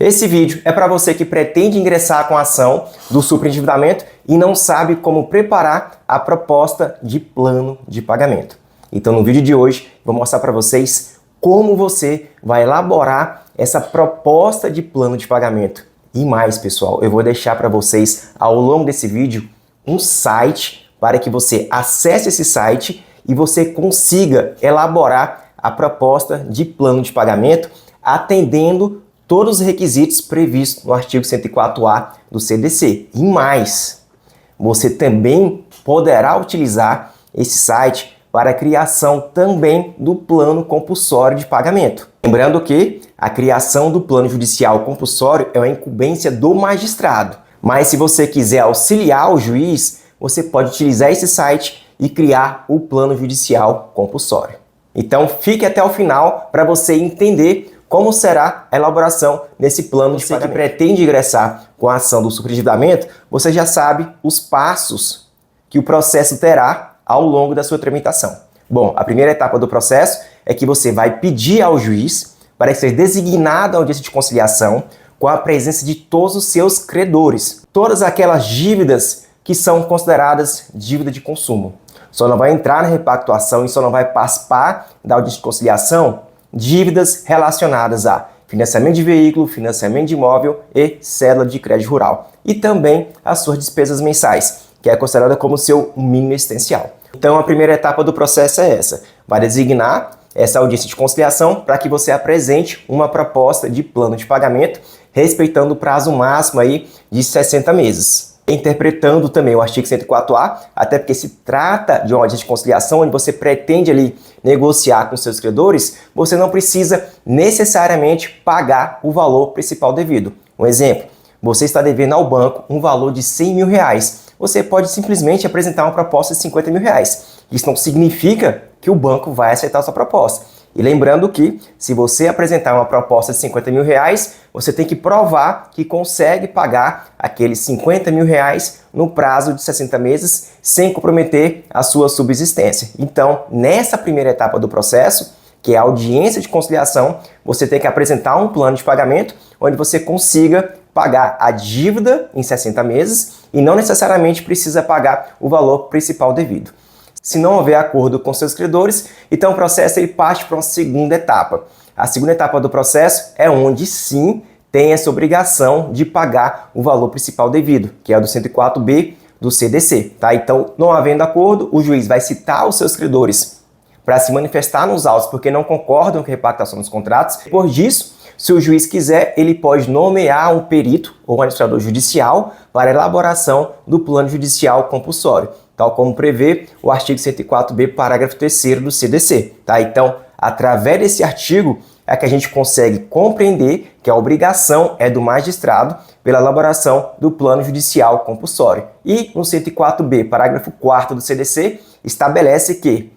Esse vídeo é para você que pretende ingressar com a ação do superendividamento e não sabe como preparar a proposta de plano de pagamento. Então, no vídeo de hoje, vou mostrar para vocês como você vai elaborar essa proposta de plano de pagamento. E mais, pessoal, eu vou deixar para vocês ao longo desse vídeo um site para que você acesse esse site e você consiga elaborar a proposta de plano de pagamento atendendo todos os requisitos previstos no artigo 104A do CDC. E mais, você também poderá utilizar esse site para a criação também do plano compulsório de pagamento. Lembrando que a criação do plano judicial compulsório é uma incumbência do magistrado, mas se você quiser auxiliar o juiz, você pode utilizar esse site e criar o plano judicial compulsório. Então fique até o final para você entender como será a elaboração desse plano de pagamento. Você que pretende ingressar com a ação do superendividamento, você já sabe os passos que o processo terá ao longo da sua tramitação. Bom, a primeira etapa do processo é que você vai pedir ao juiz para que seja designada a audiência de conciliação com a presença de todos os seus credores. Todas aquelas dívidas que são consideradas dívida de consumo. Só não vai entrar na repactuação e só não vai participar da audiência de conciliação dívidas relacionadas a financiamento de veículo, financiamento de imóvel e cédula de crédito rural. E também as suas despesas mensais, que é considerada como seu mínimo existencial. Então a primeira etapa do processo é essa. Vai designar essa audiência de conciliação para que você apresente uma proposta de plano de pagamento, respeitando o prazo máximo aí de 60 meses. Interpretando também o artigo 104A, até porque se trata de uma audiência de conciliação onde você pretende ali negociar com seus credores, você não precisa necessariamente pagar o valor principal devido. Um exemplo, você está devendo ao banco um valor de 100 mil reais. Você pode simplesmente apresentar uma proposta de 50 mil reais. Isso não significa que o banco vai aceitar a sua proposta. E lembrando que, se você apresentar uma proposta de 50 mil reais, você tem que provar que consegue pagar aqueles 50 mil reais no prazo de 60 meses, sem comprometer a sua subsistência. Então, nessa primeira etapa do processo, que é a audiência de conciliação, você tem que apresentar um plano de pagamento onde você consiga pagar a dívida em 60 meses e não necessariamente precisa pagar o valor principal devido. Se não houver acordo com seus credores, então o processo ele parte para uma segunda etapa. A segunda etapa do processo é onde sim tem essa obrigação de pagar o valor principal devido, que é o do 104B do CDC. Tá? Então, não havendo acordo, o juiz vai citar os seus credores para se manifestar nos autos porque não concordam com a repactuação dos contratos. Depois disso, se o juiz quiser, ele pode nomear um perito ou um administrador judicial para a elaboração do plano judicial compulsório, tal como prevê o artigo 104B, parágrafo 3º do CDC. Tá? Então, através desse artigo, é que a gente consegue compreender que a obrigação é do magistrado pela elaboração do plano judicial compulsório. E no 104B, parágrafo 4º do CDC, estabelece que,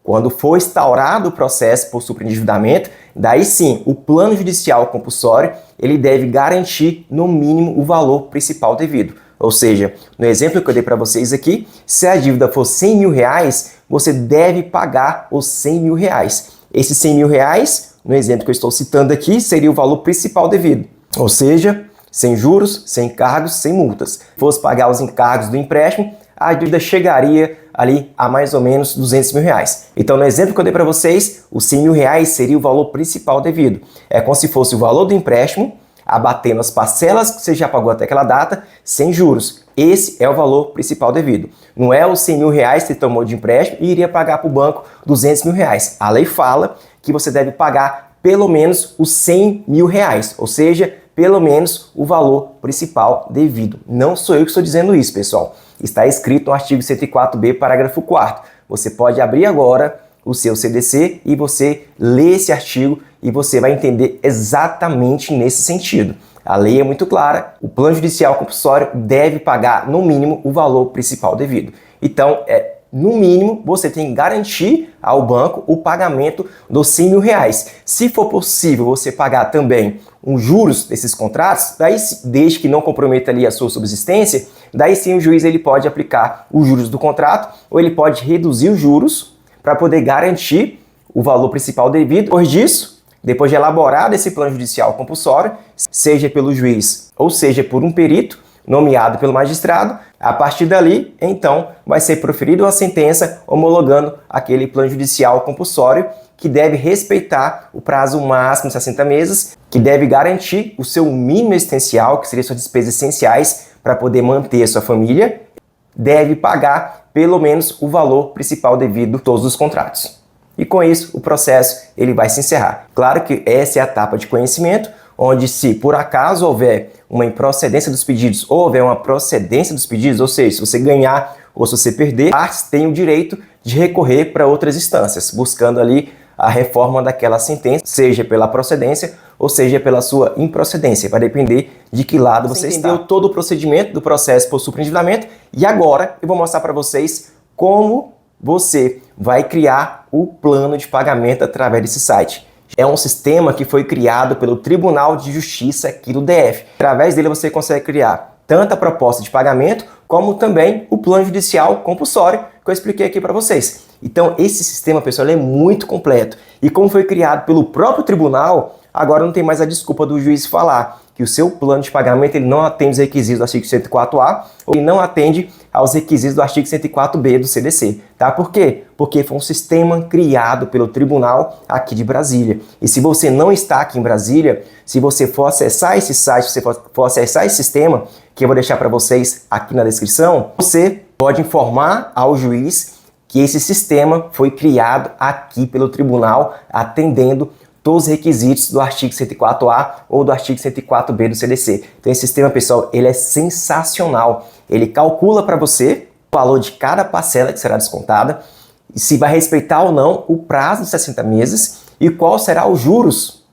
quando for instaurado o processo por superendividamento, daí sim, o plano judicial compulsório, ele deve garantir, no mínimo, o valor principal devido. Ou seja, no exemplo que eu dei para vocês aqui, se a dívida for 100 mil reais, você deve pagar os 100 mil reais. Esses 100 mil reais, no exemplo que eu estou citando aqui, seria o valor principal devido. Ou seja, sem juros, sem encargos, sem multas. Se fosse pagar os encargos do empréstimo, a dívida chegaria ali a mais ou menos 200 mil reais. Então, no exemplo que eu dei para vocês, os 100 mil reais seria o valor principal devido. É como se fosse o valor do empréstimo, abatendo as parcelas que você já pagou até aquela data, sem juros. Esse é o valor principal devido. Não é os 100 mil reais que você tomou de empréstimo e iria pagar para o banco 200 mil reais. A lei fala que você deve pagar pelo menos os 100 mil reais, ou seja, pelo menos o valor principal devido. Não sou eu que estou dizendo isso, pessoal. Está escrito no artigo 104B, parágrafo 4º. Você pode abrir agora o seu CDC e você lê esse artigo e você vai entender exatamente nesse sentido. A lei é muito clara, o plano judicial compulsório deve pagar, no mínimo, o valor principal devido. Então, no mínimo, você tem que garantir ao banco o pagamento dos 100 mil reais. Se for possível você pagar também os juros desses contratos, daí, desde que não comprometa ali a sua subsistência, daí sim o juiz ele pode aplicar os juros do contrato ou ele pode reduzir os juros para poder garantir o valor principal devido. Depois disso, Depois de elaborado esse plano judicial compulsório, seja pelo juiz ou seja por um perito nomeado pelo magistrado, a partir dali, então, vai ser proferida uma sentença homologando aquele plano judicial compulsório que deve respeitar o prazo máximo de 60 meses, que deve garantir o seu mínimo existencial, que seria suas despesas essenciais para poder manter a sua família, deve pagar pelo menos o valor principal devido a todos os contratos. E com isso, o processo ele vai se encerrar. Claro que essa é a etapa de conhecimento, onde se por acaso houver uma improcedência dos pedidos ou houver uma procedência dos pedidos, ou seja, se você ganhar ou se você perder, partes têm o direito de recorrer para outras instâncias, buscando ali a reforma daquela sentença, seja pela procedência ou seja pela sua improcedência. Vai depender de que lado você entendeu está. Todo o procedimento do processo por superendividamento e agora eu vou mostrar para vocês como você vai criar o plano de pagamento através desse site. É um sistema que foi criado pelo Tribunal de Justiça aqui do DF. Através dele você consegue criar tanto a proposta de pagamento, como também o plano judicial compulsório, que eu expliquei aqui para vocês. Então esse sistema, pessoal, ele é muito completo. E como foi criado pelo próprio tribunal, agora não tem mais a desculpa do juiz falar que o seu plano de pagamento ele não atende os requisitos do artigo 104A ou ele não atende aos requisitos do artigo 104B do CDC. Tá? Por quê? Porque foi um sistema criado pelo tribunal aqui de Brasília. E se você não está aqui em Brasília, se você for acessar esse site, se você for acessar esse sistema, que eu vou deixar para vocês aqui na descrição, você pode informar ao juiz que esse sistema foi criado aqui pelo tribunal, atendendo todos os requisitos do artigo 104A ou do artigo 104B do CDC. Então esse sistema, pessoal, ele é sensacional. Ele calcula para você o valor de cada parcela que será descontada, se vai respeitar ou não o prazo de 60 meses e qual será os juros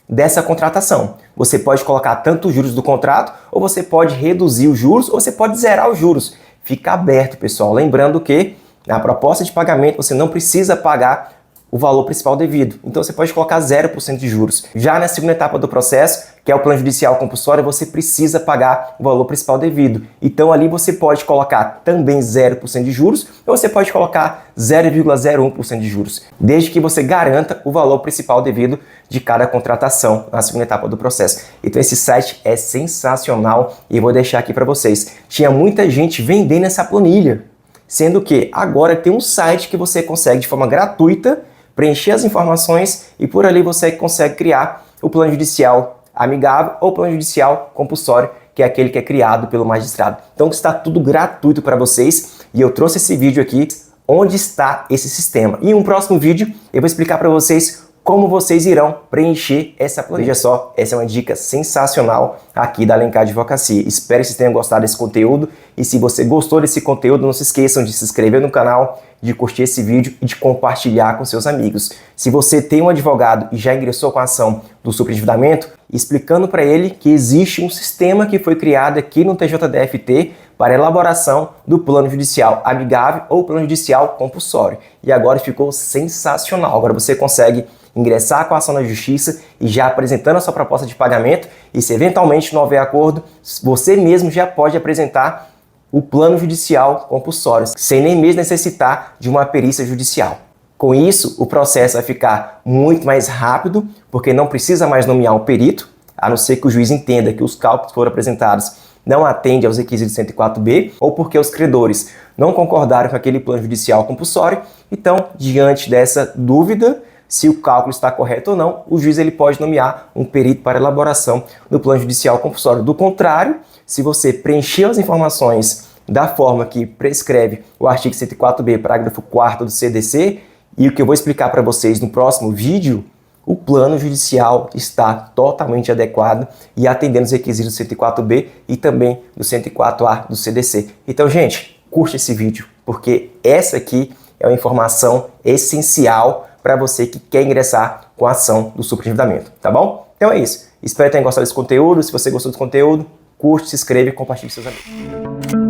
dessa contratação. Você pode colocar tanto os juros do contrato, ou você pode reduzir os juros, ou você pode zerar os juros. Fica aberto, pessoal. Lembrando que na proposta de pagamento você não precisa pagar o valor principal devido. Então você pode colocar 0% de juros. Já na segunda etapa do processo, que é o plano judicial compulsório, você precisa pagar o valor principal devido. Então ali você pode colocar também 0% de juros, ou você pode colocar 0,01% de juros, desde que você garanta o valor principal devido de cada contratação na segunda etapa do processo. Então esse site é sensacional e eu vou deixar aqui para vocês. Tinha muita gente vendendo essa planilha, sendo que agora tem um site que você consegue de forma gratuita preencher as informações e por ali você consegue criar o plano judicial amigável ou plano judicial compulsório, que é aquele que é criado pelo magistrado. Então está tudo gratuito para vocês e eu trouxe esse vídeo aqui onde está esse sistema. E em um próximo vídeo eu vou explicar para vocês como vocês irão preencher essa planilha. Veja só, essa é uma dica sensacional aqui da Alencar Advocacia. Espero que vocês tenham gostado desse conteúdo e se você gostou desse conteúdo, não se esqueçam de se inscrever no canal, de curtir esse vídeo e de compartilhar com seus amigos. Se você tem um advogado e já ingressou com a ação do superendividamento, explicando para ele que existe um sistema que foi criado aqui no TJDFT para elaboração do plano judicial amigável ou plano judicial compulsório. E agora ficou sensacional. Agora você consegue ingressar com a ação na justiça e já apresentando a sua proposta de pagamento e se eventualmente não houver acordo, você mesmo já pode apresentar o plano judicial compulsório, sem nem mesmo necessitar de uma perícia judicial. Com isso, o processo vai ficar muito mais rápido, porque não precisa mais nomear um perito, a não ser que o juiz entenda que os cálculos que foram apresentados não atendem aos requisitos 104B, ou porque os credores não concordaram com aquele plano judicial compulsório. Então, diante dessa dúvida, se o cálculo está correto ou não, o juiz ele pode nomear um perito para elaboração do plano judicial compulsório. Do contrário, se você preencher as informações da forma que prescreve o artigo 104B, parágrafo 4º do CDC, e o que eu vou explicar para vocês no próximo vídeo, o plano judicial está totalmente adequado e atendendo os requisitos do 104B e também do 104A do CDC. Então, gente, curte esse vídeo, porque essa aqui é uma informação essencial para você que quer ingressar com a ação do superendividamento, tá bom? Então é isso. Espero que tenham gostado desse conteúdo. Se você gostou desse conteúdo, curte, se inscreve e compartilhe com seus amigos.